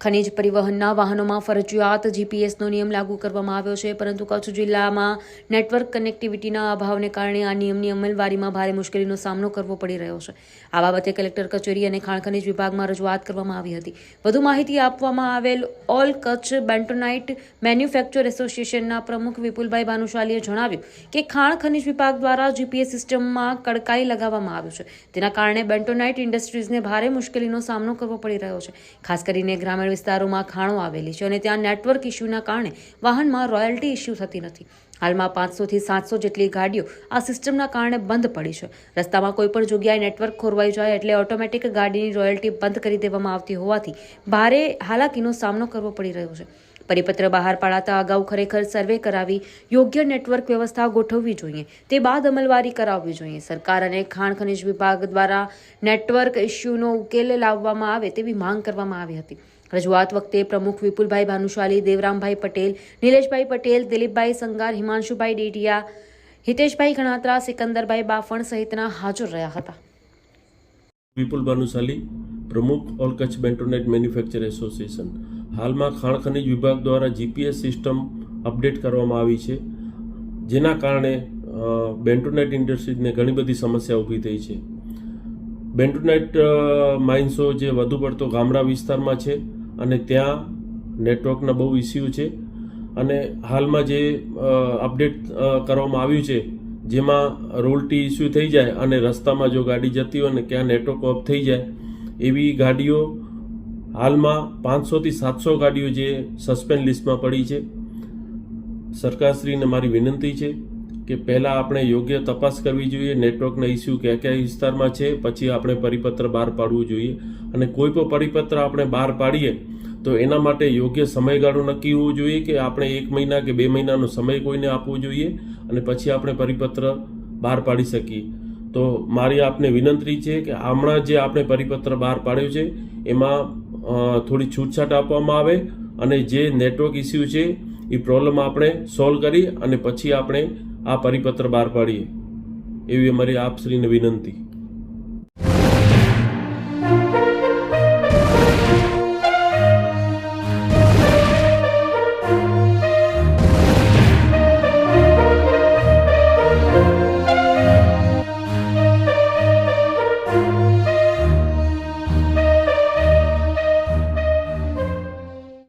ખનિજ પરિવહનના વાહનોમાં ફરજિયાત જીપીએસનો નિયમ લાગુ કરવામાં આવ્યો છે, પરંતુ કચ્છ જિલ્લામાં નેટવર્ક કનેક્ટિવિટીના અભાવને કારણે આ નિયમની અમલવારીમાં ભારે મુશ્કેલીનો સામનો કરવો પડી રહ્યો છે. આ બાબતે કલેક્ટર કચેરી અને ખાણ ખનિજ વિભાગમાં રજૂઆત કરવામાં આવી હતી. વધુ માહિતી આપવામાં આવેલ ઓલ કચ્છ બેન્ટોનાઇટ મેન્યુફેક્ચર એસોસિએશનના પ્રમુખ વિપુલભાઈ ભાનુશાલીએ જણાવ્યું કે ખાણ ખનિજ વિભાગ દ્વારા જીપીએસ સિસ્ટમમાં કડકાઈ લગાવવામાં આવ્યું છે. તેના કારણે બેન્ટોનાઇટ ઇન્ડસ્ટ્રીઝને ભારે મુશ્કેલીનો સામનો કરવો પડી રહ્યો છે. ખાસ કરીને ગ્રામીણ વિસ્તારોમાં ખાણો આવેલી છે અને ત્યાં નેટવર્ક ઇસ્યુના કારણે વાહનમાં રોયલ્ટી ઇસ્યુ થતી નથી. હાલમાં 500 થી 700 જેટલી ગાડીઓ આ સિસ્ટમના કારણે બંધ પડી છે. રસ્તામાં કોઈ પણ જગ્યાએ નેટવર્ક ખોરવાઈ જાય એટલે ઓટોમેટિક ગાડીની રોયલ્ટી બંધ કરી દેવામાં આવતી હોવાથી ભારે હાલાકીનો સામનો કરવો પડી રહ્યો છે. પરિપત્ર બહાર પાડતા અગાઉ ખરેખર સર્વે કરાવી યોગ્ય નેટવર્ક વ્યવસ્થા ગોઠવવી જોઈએ. તે બાદ અમલવારી કરાવવી જોઈએ. સરકાર અને ખાણ ખનિજ વિભાગ દ્વારા નેટવર્ક ઇસ્યુનો ઉકેલ લાવવામાં આવે તેવી માંગ કરવામાં આવી હતી. રજૂઆત વખતે પ્રમુખ વિપુલભાઈ ભાનુશાલી, દેવરામભાઈ પટેલ, નિલેશભાઈ પટેલ, દિલીપભાઈ સંગાર, હિમાંશુભાઈ ડેડિયા, હિતેશભાઈ ગણાત્રા, સિકંદરભાઈ બાફણ સહિતના હાજર રહ્યા હતા. વિપુલ ભાનુશાલી, પ્રમુખ all Kutch bentonite manufacture association. હાલમાં ખાણ ખનિજ વિભાગ દ્વારા જીપીએસ સિસ્ટમ અપડેટ કરવામાં આવી છે, જેના કારણે બેન્ટોનાઇટ ઇન્ડસ્ટ્રીઝને ઘણી બધી સમસ્યા ઊભી થઈ છે. બેન્ટોનાઇટ માઇન્સો જે વધુ પડતો ગામડા વિસ્તારમાં છે અને ત્યાં નેટવર્કના બહુ ઇસ્યુ છે, અને હાલમાં જે અપડેટ કરવામાં આવ્યું છે જેમાં રોયલ્ટી ઇસ્યુ થઈ જાય અને રસ્તામાં જો ગાડી જતી હોય ને ક્યાં નેટવર્ક ઓફ થઈ જાય એવી ગાડીઓ હાલમાં 500 થી 700 ગાડીઓ જે સસ્પેન્ડ લિસ્ટમાં પડી છે. સરકારશ્રીને મારી વિનંતી છે કે પહેલાં આપણે યોગ્ય તપાસ કરવી જોઈએ, નેટવર્કના ઇસ્યુ કયા કયા વિસ્તારમાં છે, પછી આપણે પરિપત્ર બહાર પાડવું જોઈએ. અને કોઈ પણ પરિપત્ર આપણે બહાર પાડીએ તો એના માટે યોગ્ય સમયગાળો નક્કી હોવો જોઈએ કે આપણે 1 મહિના કે 2 મહિનાનો સમય કોઈને આપવો જોઈએ અને પછી આપણે પરિપત્ર બહાર પાડી શકીએ. તો મારી આપને વિનંતી છે કે હમણાં જે આપણે પરિપત્ર બહાર પાડ્યો છે એમાં થોડી છૂટછાટ આપવામાં આવે અને જે નેટવર્ક ઇસ્યુ છે એ પ્રોબ્લેમ આપણે સોલ્વ કરી અને પછી આપણે આ પરિપત્ર બહાર પાડીએ એવી અમારી આપશ્રીને વિનંતી.